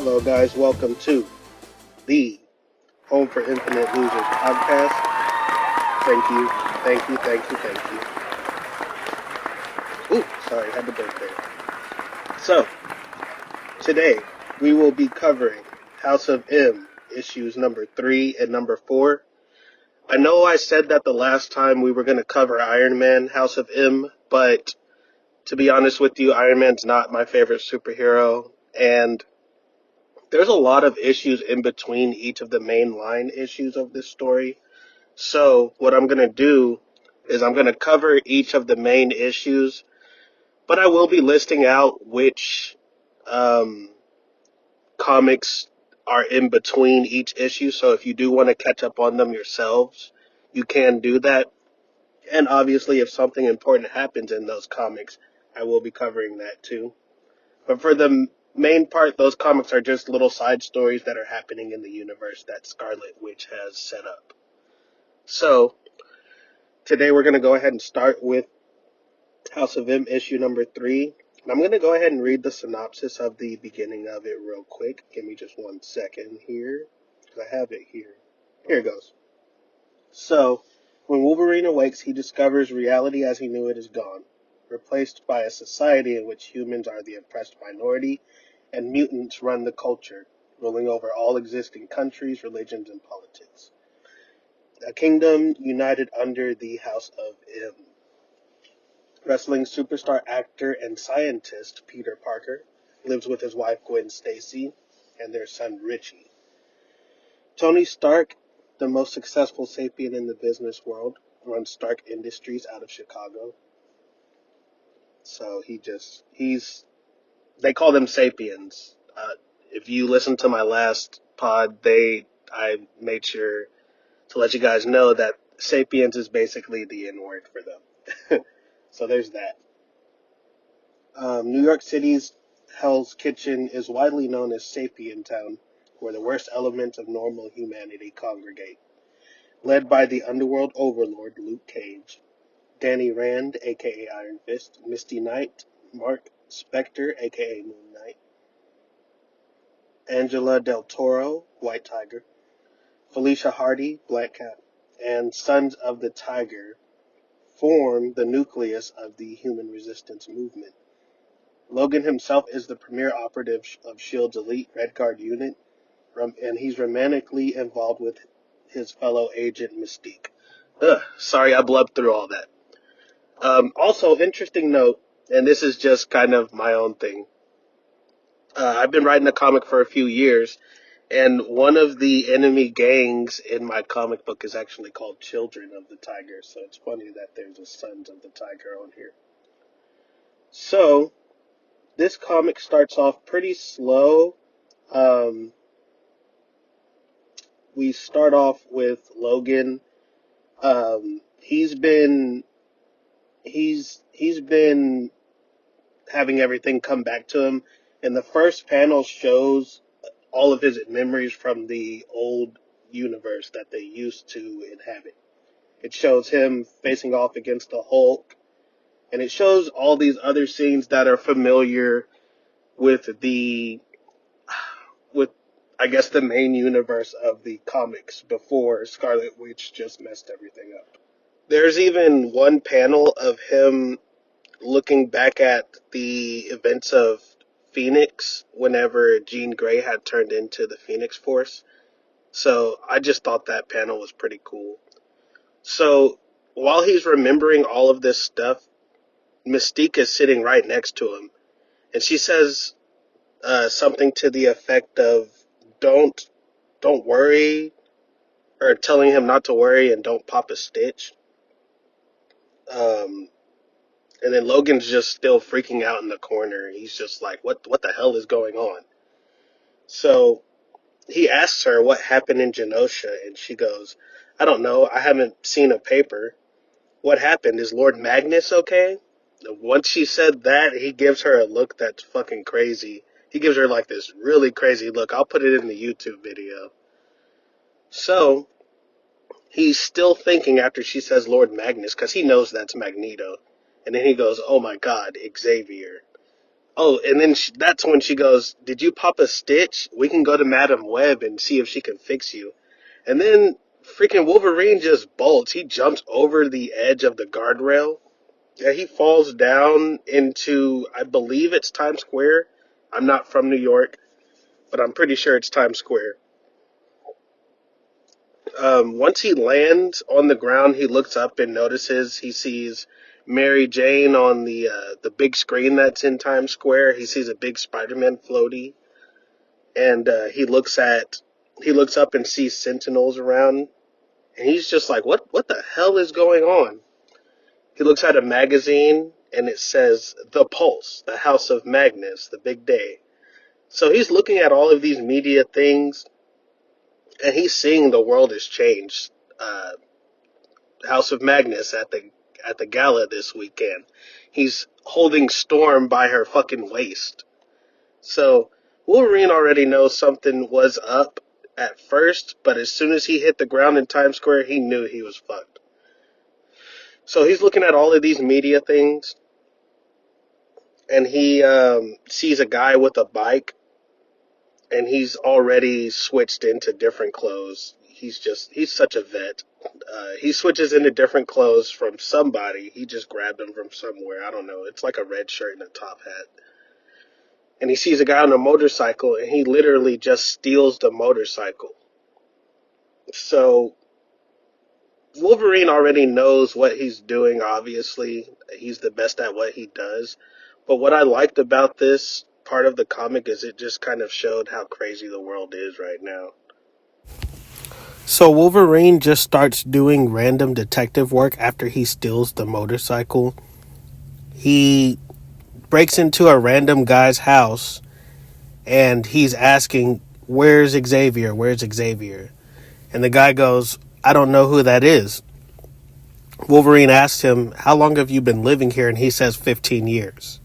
Hello, guys. Welcome to the Home for Infinite Losers podcast. Thank you, thank you, thank you, thank you. Ooh, sorry, had to burp there. So, today we will be covering House of M issues number 3 and number 4. I know I said that the last time we were going to cover Iron Man House of M, but to be honest with you, Iron Man's not my favorite superhero, and there's a lot of issues in between each of the main line issues of this story. So what I'm going to do is I'm going to cover each of the main issues, but I will be listing out which um, comics are in between each issue. So if you do want to catch up on them yourselves, you can do that. And obviously, if something important happens in those comics, I will be covering that too. But for the main part, those comics are just little side stories that are happening in the universe that Scarlet Witch has set up. So, today we're going to go ahead and start with House of M issue number 3. And I'm going to go ahead and read the synopsis of the beginning of it real quick. Give me just 1 second here, because I have it here. Here it goes. So, when Wolverine awakes, he discovers reality as he knew it is gone, replaced by a society in which humans are the oppressed minority and mutants run the culture, ruling over all existing countries, religions, and politics. A kingdom united under the House of M. Wrestling superstar actor and scientist Peter Parker lives with his wife Gwen Stacy and their son Richie. Tony Stark, the most successful sapien in the business world, runs Stark Industries out of Chicago. So they call them sapiens. If you listen to my last pod, I made sure to let you guys know that sapiens is basically the N word for them. So there's that. New York City's Hell's Kitchen is widely known as Sapien Town, where the worst elements of normal humanity congregate. Led by the underworld overlord Luke Cage, Danny Rand, aka Iron Fist, Misty Knight, Mark Spector, aka Moon Knight, Angela Del Toro, White Tiger, Felicia Hardy, Black Cat, and Sons of the Tiger form the nucleus of the human resistance movement. Logan himself is the premier operative of S.H.I.E.L.D.'s elite Red Guard unit, and he's romantically involved with his fellow agent Mystique. Sorry, I blubbed through all that. Also, interesting note, and this is just kind of my own thing. I've been writing a comic for a few years, and one of the enemy gangs in my comic book is actually called Children of the Tiger, so it's funny that there's a Sons of the Tiger on here. So, this comic starts off pretty slow. We start off with Logan. He's been having everything come back to him, and the first panel shows all of his memories from the old universe that they used to inhabit. It shows him facing off against the Hulk, and it shows all these other scenes that are familiar with with I guess the main universe of the comics before Scarlet Witch just messed everything up. There's even one panel of him looking back at the events of Phoenix whenever Jean Grey had turned into the Phoenix Force. So I just thought that panel was pretty cool. So while he's remembering all of this stuff, Mystique is sitting right next to him, and she says something to the effect of "Don't worry," or telling him not to worry and don't pop a stitch. Um, and then Logan's just still freaking out in the corner. He's just like, "What the hell is going on?" So he asks her what happened in Genosha, and she goes, "I don't know. I haven't seen a paper. What happened? Is Lord Magnus okay?" Once she said that, he gives her a look that's fucking crazy. He gives her like this really crazy look. I'll put it in the YouTube video. So, he's still thinking after she says Lord Magnus, because he knows that's Magneto. And then he goes, "Oh my god, Xavier." Oh, and then that's when she goes, "Did you pop a stitch? We can go to Madam Web and see if she can fix you." And then freaking Wolverine just bolts. He jumps over the edge of the guardrail. Yeah, he falls down into, I believe it's Times Square. I'm not from New York, but I'm pretty sure it's Times Square. Once he lands on the ground, he looks up and notices he sees Mary Jane on the big screen that's in Times Square. He sees a big Spider-Man floaty, and he looks up and sees Sentinels around, and he's just like, "What the hell is going on?" He looks at a magazine, and it says "The Pulse, the House of Magnus, the Big Day." So he's looking at all of these media things, and he's seeing the world has changed. House of Magnus at the gala this weekend. He's holding Storm by her fucking waist. So Wolverine already knows something was up at first, but as soon as he hit the ground in Times Square, he knew he was fucked. So he's looking at all of these media things, and he sees a guy with a bike, and he's already switched into different clothes. He's such a vet. He switches into different clothes from somebody. He just grabbed them from somewhere. I don't know. It's like a red shirt and a top hat. And he sees a guy on a motorcycle, and he literally just steals the motorcycle. So Wolverine already knows what he's doing, obviously. He's the best at what he does. But what I liked about this part of the comic is it just kind of showed how crazy the world is right now. So Wolverine just starts doing random detective work after he steals the motorcycle. He breaks into a random guy's house, and he's asking, "Where's Xavier? Where's Xavier?" And the guy goes, "I don't know who that is." Wolverine asks him, "How long have you been living here?" And he says 15 years.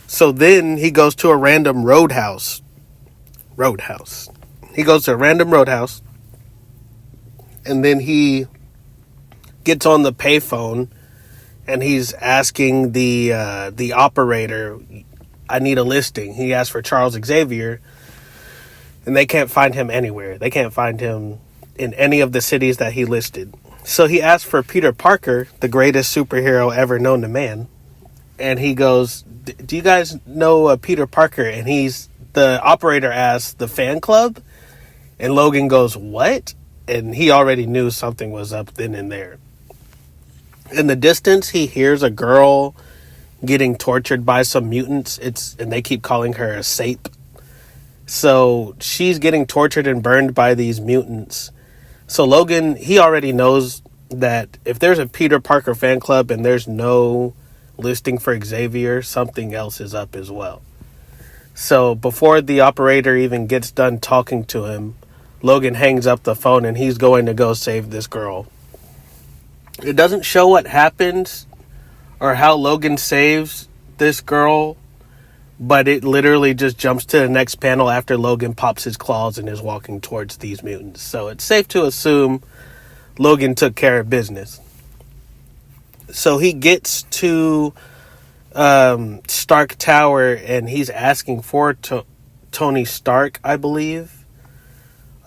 So then he goes to a random roadhouse. He goes to a random roadhouse, and then he gets on the payphone, and he's asking the operator, "I need a listing." He asks for Charles Xavier, and they can't find him anywhere. They can't find him in any of the cities that he listed. So he asks for Peter Parker, the greatest superhero ever known to man. And he goes, "Do you guys know Peter Parker?" And the operator asks, "The fan club?" And Logan goes, "What?" And he already knew something was up then and there. In the distance, he hears a girl getting tortured by some mutants. And they keep calling her a sape. So she's getting tortured and burned by these mutants. So Logan, he already knows that if there's a Peter Parker fan club and there's no listing for Xavier, something else is up as well. So before the operator even gets done talking to him, Logan hangs up the phone, and he's going to go save this girl. It doesn't show what happens or how Logan saves this girl, but it literally just jumps to the next panel after Logan pops his claws and is walking towards these mutants. So it's safe to assume Logan took care of business. So he gets to Stark Tower, and he's asking for Tony Stark, I believe.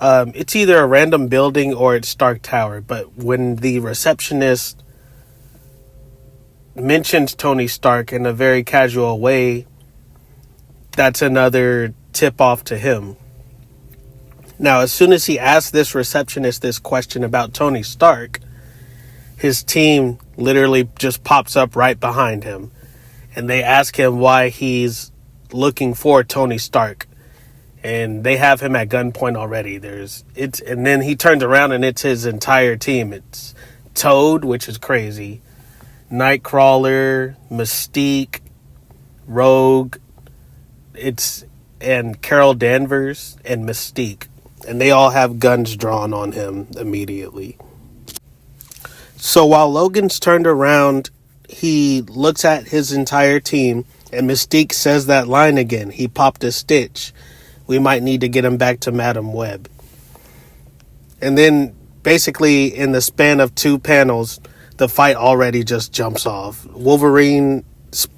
It's either a random building or it's Stark Tower, but when the receptionist mentions Tony Stark in a very casual way, that's another tip off to him. Now, as soon as he asks this receptionist this question about Tony Stark, his team literally just pops up right behind him, and they ask him why he's looking for Tony Stark. And they have him at gunpoint already. And then he turns around, and it's his entire team. It's Toad, which is crazy, Nightcrawler, Mystique, Rogue, and Carol Danvers and Mystique. And they all have guns drawn on him immediately. So while Logan's turned around, he looks at his entire team, and Mystique says that line again. "He popped a stitch. We might need to get him back to Madam Web." And then basically in the span of 2 panels, the fight already just jumps off. Wolverine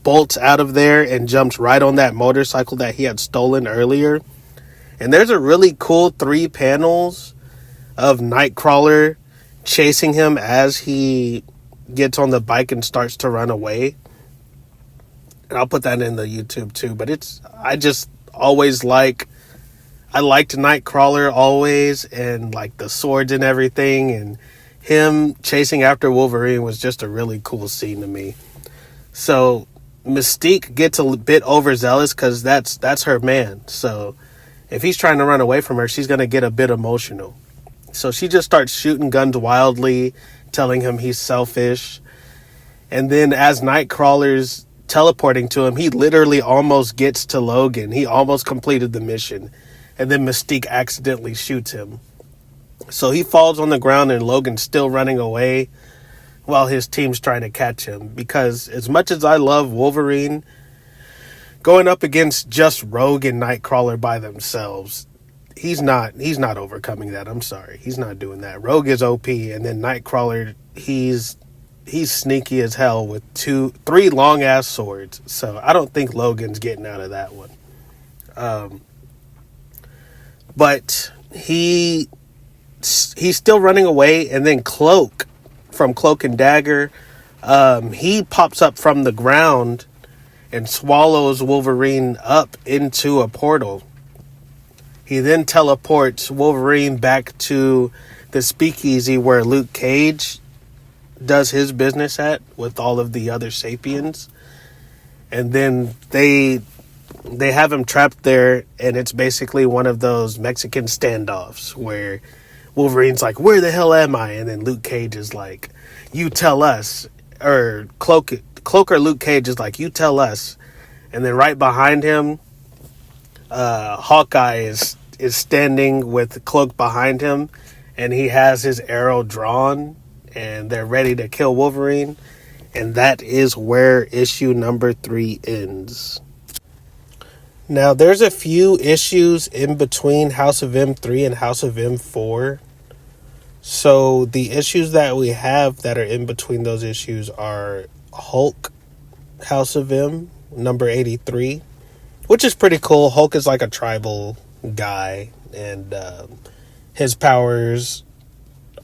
bolts out of there and jumps right on that motorcycle that he had stolen earlier. And there's a really cool 3 panels of Nightcrawler chasing him as he gets on the bike and starts to run away. And I'll put that in the YouTube too. But I just always I liked Nightcrawler always, and like the swords and everything, and him chasing after Wolverine was just a really cool scene to me. So Mystique gets a bit overzealous because that's her man. So if he's trying to run away from her, she's going to get a bit emotional. So she just starts shooting guns wildly, telling him he's selfish. And then as Nightcrawler's teleporting to him, he literally almost gets to Logan. He almost completed the mission. And then Mystique accidentally shoots him. So he falls on the ground and Logan's still running away while his team's trying to catch him. Because as much as I love Wolverine, going up against just Rogue and Nightcrawler by themselves, he's not overcoming that. I'm sorry. He's not doing that. Rogue is OP, and then Nightcrawler, he's sneaky as hell with 3 long ass swords. So I don't think Logan's getting out of that one. But he's still running away, and then Cloak from Cloak and Dagger, he pops up from the ground and swallows Wolverine up into a portal. He then teleports Wolverine back to the speakeasy where Luke Cage does his business at with all of the other Sapiens. And then they have him trapped there, and it's basically one of those Mexican standoffs where Wolverine's like, where the hell am I? And then Luke Cage is like, you tell us. Or Cloak or Luke Cage is like, you tell us. And then right behind him, Hawkeye is standing with Cloak behind him, and he has his arrow drawn, and they're ready to kill Wolverine. And that is where issue number 3 ends. Now, there's a few issues in between House of M3 and House of M4. So the issues that we have that are in between those issues are Hulk, House of M, number 83, which is pretty cool. Hulk is like a tribal guy, and his powers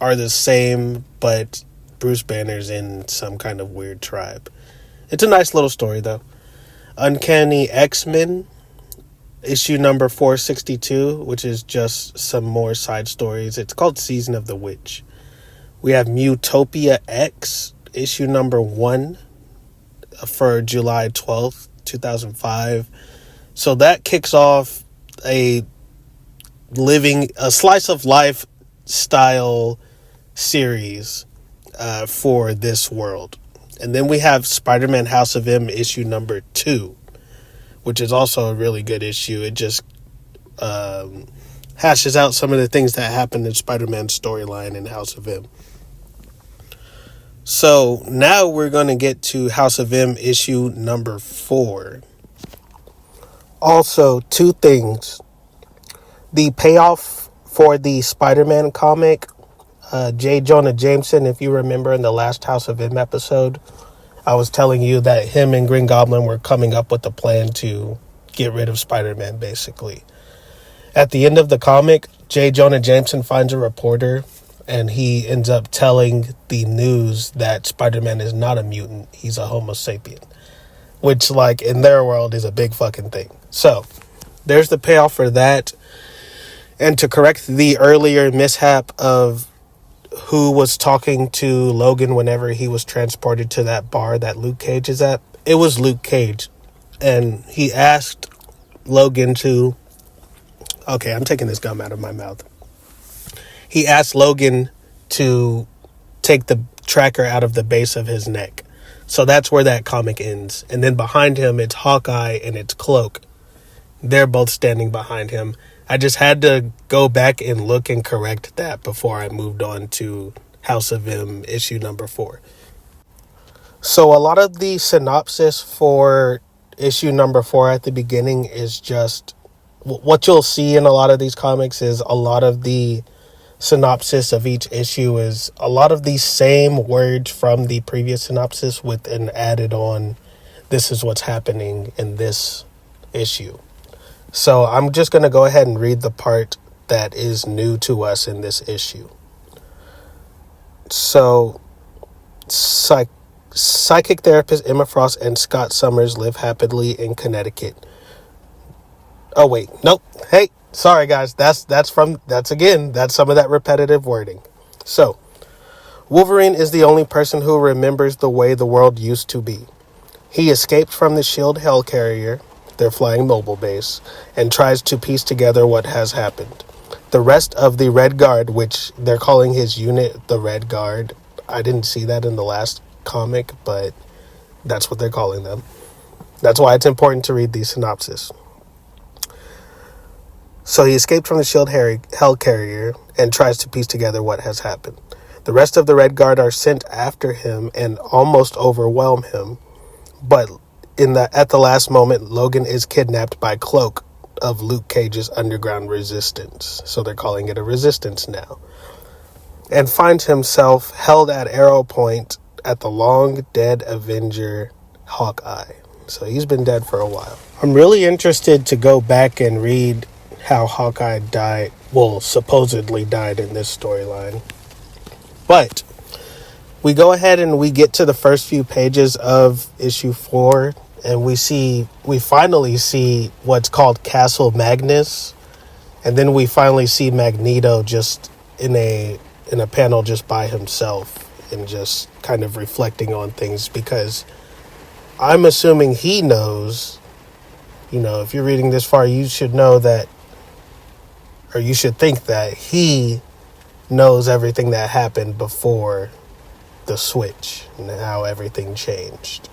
are the same, but Bruce Banner's in some kind of weird tribe. It's a nice little story, though. Uncanny Xmen, issue number 462, which is just some more side stories. It's called Season of the Witch. We have Mutopia X, issue number 1 for July 12th, 2005. So that kicks off a slice of life style series for this world. And then we have Spider-Man House of M, issue number 2, which is also a really good issue. It just hashes out some of the things that happened in Spider-Man's storyline in House of M. So now we're going to get to House of M issue number 4. Also, 2 things. The payoff for the Spider-Man comic, J. Jonah Jameson, if you remember in the last House of M episode, I was telling you that him and Green Goblin were coming up with a plan to get rid of Spider-Man, basically. At the end of the comic, J. Jonah Jameson finds a reporter, and he ends up telling the news that Spider-Man is not a mutant, he's a Homo sapien. Which, like, in their world is a big fucking thing. So, there's the payoff for that. And to correct the earlier mishap of who was talking to Logan whenever he was transported to that bar that Luke Cage is at, it was Luke Cage. And he asked Logan to... Okay, I'm taking this gum out of my mouth. He asked Logan to take the tracker out of the base of his neck. So that's where that comic ends. And then behind him, it's Hawkeye and it's Cloak. They're both standing behind him. I just had to go back and look and correct that before I moved on to House of M issue number 4. So a lot of the synopsis for issue number 4 at the beginning is just... What you'll see in a lot of these comics is a lot of the synopsis of each issue is a lot of the same words from the previous synopsis with an added on this is what's happening in this issue. So I'm just going to go ahead and read the part that is new to us in this issue. So, psychic therapist Emma Frost and Scott Summers live happily in Connecticut. Oh, wait. Nope. Hey, sorry, guys. That's some of that repetitive wording. So, Wolverine is the only person who remembers the way the world used to be. He escaped from the S.H.I.E.L.D. Hellcarrier, their flying mobile base, and tries to piece together what has happened. The rest of the Red Guard, which they're calling his unit the Red Guard. I didn't see that in the last comic, but that's what they're calling them. That's why it's important to read the synopsis. So he escaped from the S.H.I.E.L.D. Hellcarrier and tries to piece together what has happened. The rest of the Red Guard are sent after him and almost overwhelm him, but at the last moment, Logan is kidnapped by Cloak of Luke Cage's underground resistance. So they're calling it a resistance now. And finds himself held at Arrow Point at the long dead Avenger Hawkeye. So he's been dead for a while. I'm really interested to go back and read how Hawkeye died, supposedly died in this storyline. But we go ahead and we get to the first few pages of issue 4, and we finally see what's called Castle Magnus, and then we finally see Magneto just in a panel just by himself and just kind of reflecting on things, because I'm assuming he knows, if you're reading this far, you should know that, or you should think that he knows everything that happened before the switch and how everything changed.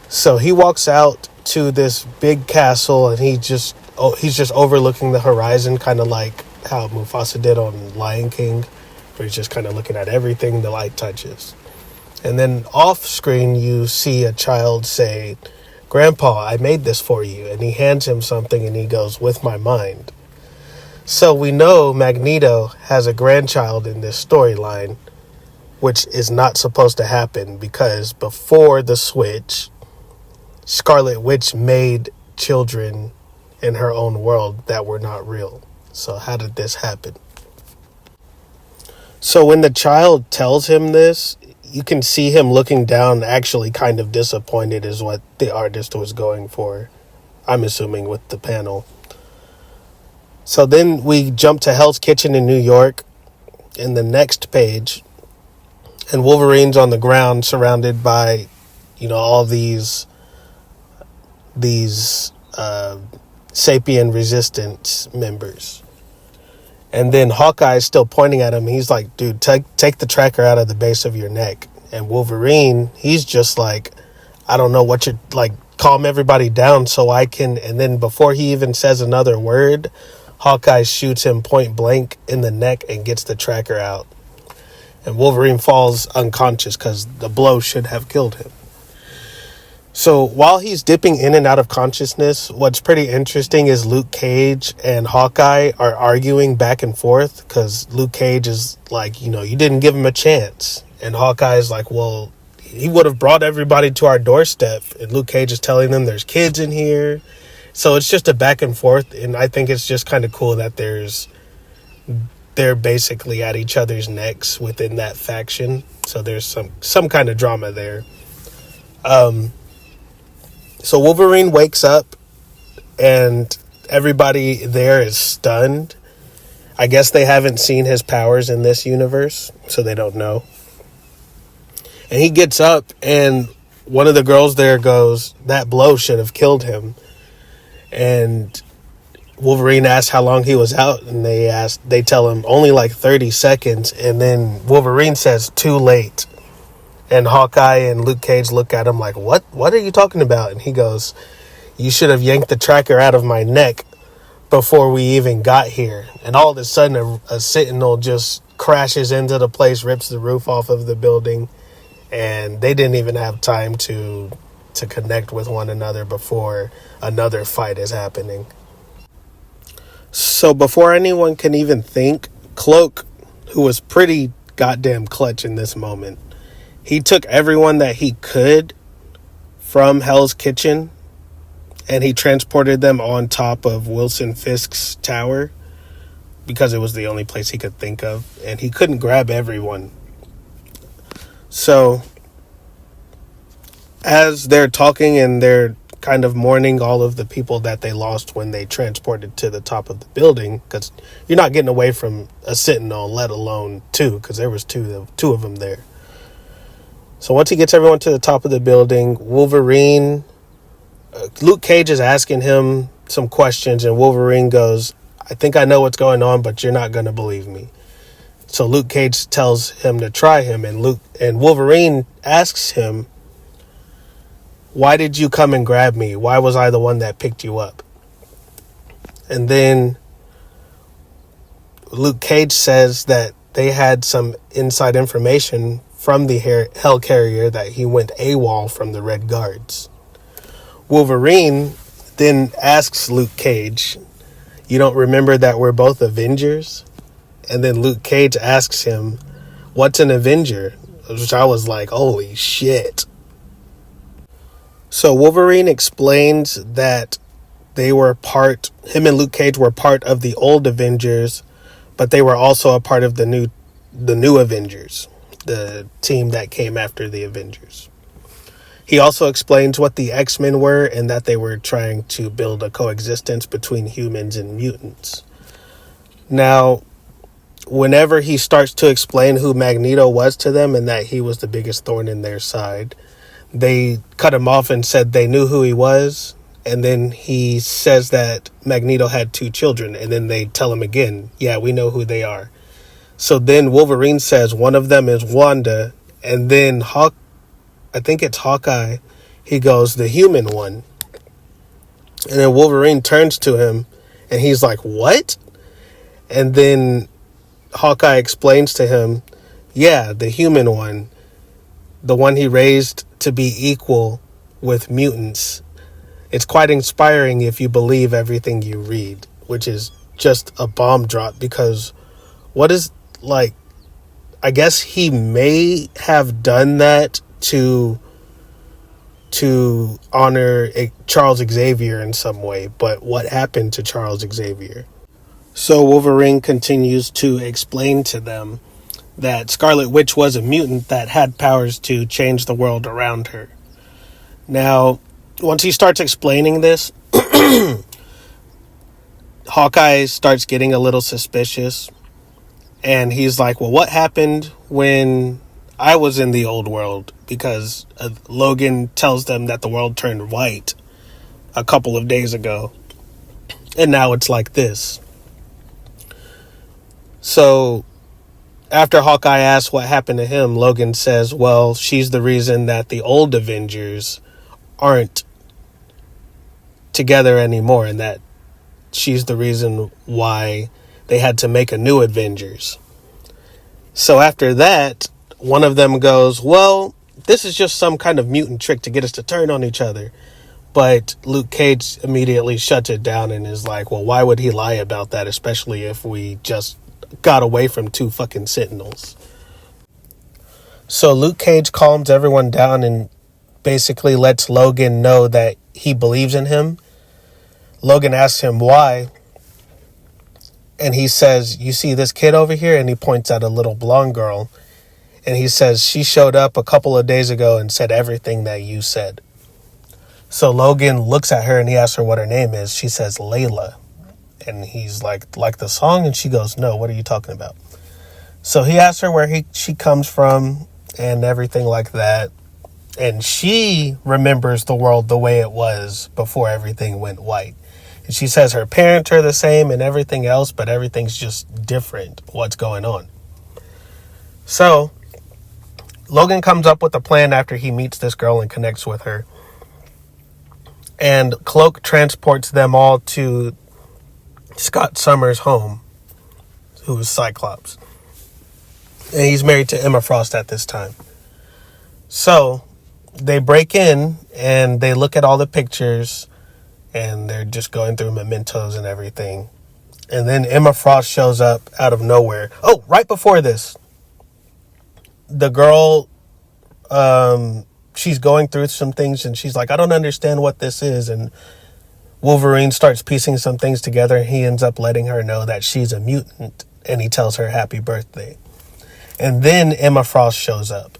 So he walks out to this big castle, and he's just overlooking the horizon, kind of like how Mufasa did on Lion King, where he's just kind of looking at everything the light touches. And then off screen, you see a child say, "Grandpa, I made this for you." And he hands him something, and he goes, "With my mind." So we know Magneto has a grandchild in this storyline, which is not supposed to happen, because before the switch, Scarlet Witch made children in her own world that were not real. So how did this happen? So when the child tells him this, you can see him looking down, actually kind of disappointed is what the artist was going for, I'm assuming, with the panel. So then we jump to Hell's Kitchen in New York in the next page, and Wolverine's on the ground surrounded by, all these Sapien Resistance members. And then Hawkeye's still pointing at him. He's like, "Dude, take the tracker out of the base of your neck." And Wolverine, he's just like, "I don't know what you're like, calm everybody down so I can." And then before he even says another word, Hawkeye shoots him point blank in the neck and gets the tracker out. And Wolverine falls unconscious because the blow should have killed him. So while he's dipping in and out of consciousness, what's pretty interesting is Luke Cage and Hawkeye are arguing back and forth, because Luke Cage is like, you didn't give him a chance. And Hawkeye is like, well, he would have brought everybody to our doorstep. And Luke Cage is telling them there's kids in here. So it's just a back and forth. And I think it's just kind of cool that they're basically at each other's necks within that faction. So there's some kind of drama there. So Wolverine wakes up, and everybody there is stunned. I guess they haven't seen his powers in this universe, so they don't know. And he gets up, and one of the girls there goes, "That blow should have killed him." And Wolverine asks how long he was out, and they tell him only like 30 seconds. And then Wolverine says, "Too late." And Hawkeye and Luke Cage look at him like, What are you talking about? And he goes, "You should have yanked the tracker out of my neck before we even got here." And all of a sudden, a Sentinel just crashes into the place, rips the roof off of the building. And they didn't even have time to connect with one another before another fight is happening. So before anyone can even think, Cloak, who was pretty goddamn clutch in this moment, he took everyone that he could from Hell's Kitchen, and he transported them on top of Wilson Fisk's tower because it was the only place he could think of, and he couldn't grab everyone. So as they're talking and they're kind of mourning all of the people that they lost when they transported to the top of the building, because you're not getting away from a Sentinel, let alone two, because there was two of them there. So once he gets everyone to the top of the building, Wolverine, Luke Cage is asking him some questions, and Wolverine goes, I think I know what's going on, but you're not going to believe me. So Luke Cage tells him to try him, and Wolverine asks him, why did you come and grab me? Why was I the one that picked you up? And then Luke Cage says that they had some inside information from the Hellcarrier that he went AWOL from the Red Guards. Wolverine then asks Luke Cage, you don't remember that we're both Avengers? And then Luke Cage asks him, what's an Avenger? Which I was like, holy shit. So Wolverine explains that him and Luke Cage were part of the old Avengers, but they were also a part of the new Avengers, the team that came after the Avengers. He also explains what the Xmen were and that they were trying to build a coexistence between humans and mutants. Now, whenever he starts to explain who Magneto was to them and that he was the biggest thorn in their side, they cut him off and said they knew who he was. And then he says that Magneto had 2 children. And then they tell him again, yeah, we know who they are. So then Wolverine says one of them is Wanda. And then I think it's Hawkeye. He goes, the human one. And then Wolverine turns to him and he's like, what? And then Hawkeye explains to him, yeah, the human one. The one he raised to be equal with mutants. It's quite inspiring if you believe everything you read, which is just a bomb drop because I guess he may have done that to honor Charles Xavier in some way, but what happened to Charles Xavier? So Wolverine continues to explain to them that Scarlet Witch was a mutant that had powers to change the world around her. Now, once he starts explaining this, Hawkeye starts getting a little suspicious. And he's like, well, what happened when I was in the old world? Because Logan tells them that the world turned white a couple of days ago. And now it's like this. So after Hawkeye asks what happened to him, Logan says, well, she's the reason that the old Avengers aren't together anymore, and that she's the reason why they had to make a new Avengers. So after that, one of them goes, well, this is just some kind of mutant trick to get us to turn on each other. But Luke Cage immediately shuts it down and is like, well, why would he lie about that, especially if we just got away from 2 fucking Sentinels? So Luke Cage calms everyone down and basically lets Logan know that he believes in him. Logan asks him why. And he says, you see this kid over here? And he points at a little blonde girl. And he says, she showed up a couple of days ago and said everything that you said. So Logan looks at her and he asks her what her name is. She says, Layla. And he's like the song? And she goes, no, what are you talking about? So he asks her where she comes from and everything like that. And she remembers the world the way it was before everything went white. And she says her parents are the same and everything else, but everything's just different. What's going on? So Logan comes up with a plan after he meets this girl and connects with her. And Cloak transports them all to Scott Summers' home, who is Cyclops. And he's married to Emma Frost at this time. So they break in and they look at all the pictures and they're just going through mementos and everything. And then Emma Frost shows up out of nowhere. Oh, right before this, the girl she's going through some things and she's like, I don't understand what this is. And Wolverine starts piecing some things together and he ends up letting her know that she's a mutant and he tells her happy birthday. And then Emma Frost shows up.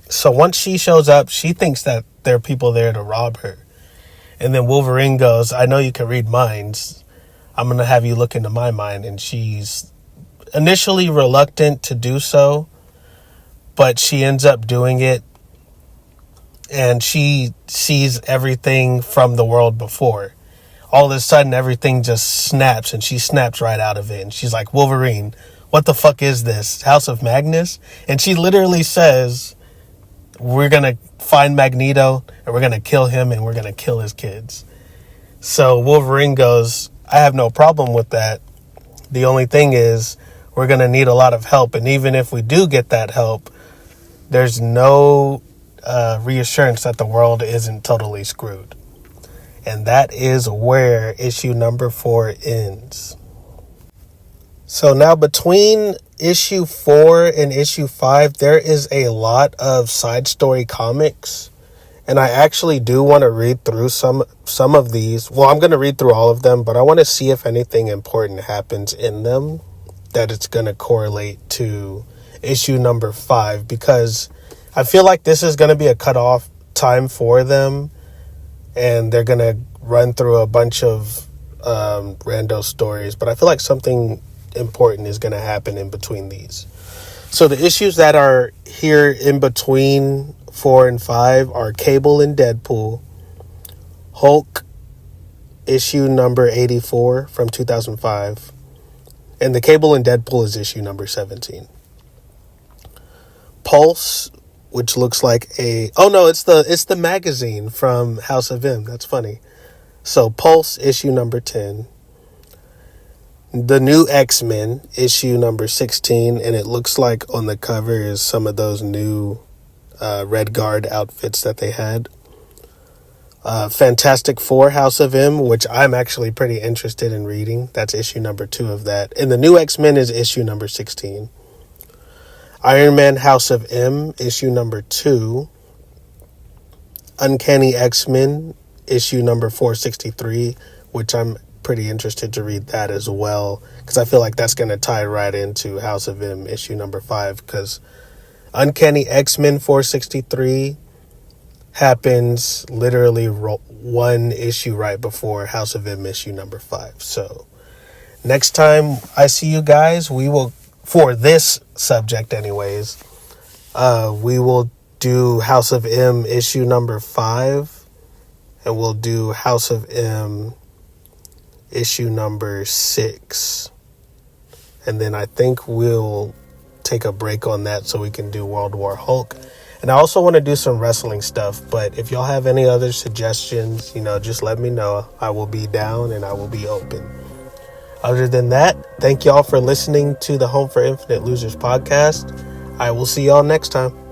So once she shows up, she thinks that there are people there to rob her. And then Wolverine goes, I know you can read minds. I'm going to have you look into my mind. And she's initially reluctant to do so, but she ends up doing it. And she sees everything from the world before. All of a sudden, everything just snaps, and she snaps right out of it. And she's like, Wolverine, what the fuck is this? House of Magnus? And she literally says, we're going to find Magneto, and we're going to kill him, and we're going to kill his kids. So Wolverine goes, I have no problem with that. The only thing is, we're going to need a lot of help. And even if we do get that help, there's no reassurance that the world isn't totally screwed. And that is where issue number 4 ends. So now between issue 4 and issue 5, there is a lot of side story comics. And I actually do want to read through some of these. Well, I'm going to read through all of them, but I want to see if anything important happens in them that it's going to correlate to issue number 5, because I feel like this is going to be a cutoff time for them, and they're going to run through a bunch of rando stories, but I feel like something important is going to happen in between these. So the issues that are here in between 4 and 5 are Cable and Deadpool, Hulk, issue number 84 from 2005, and the Cable and Deadpool is issue number 17. Pulse, which looks like it's the magazine from House of M. That's funny. So Pulse, issue number 10. The new Xmen, issue number 16, and it looks like on the cover is some of those new Red Guard outfits that they had. Fantastic Four, House of M, which I'm actually pretty interested in reading. That's issue number 2 of that. And the new X-Men is issue number 16. Iron Man, House of M, issue number 2. Uncanny X-Men, issue number 463, which I'm pretty interested to read that as well, because I feel like that's going to tie right into House of M, issue number 5, because Uncanny X-Men 463 happens literally one issue right before House of M, issue number 5. So next time I see you guys, we will, for this subject anyways, we will do House of M, issue number 5, and we'll do House of M, issue number 6. And then I think we'll take a break on that so we can do World War Hulk. And I also want to do some wrestling stuff, but if y'all have any other suggestions, just let me know. I will be down and I will be open. Other than that, thank y'all for listening to the Home for Infinite Losers podcast. I will see y'all next time.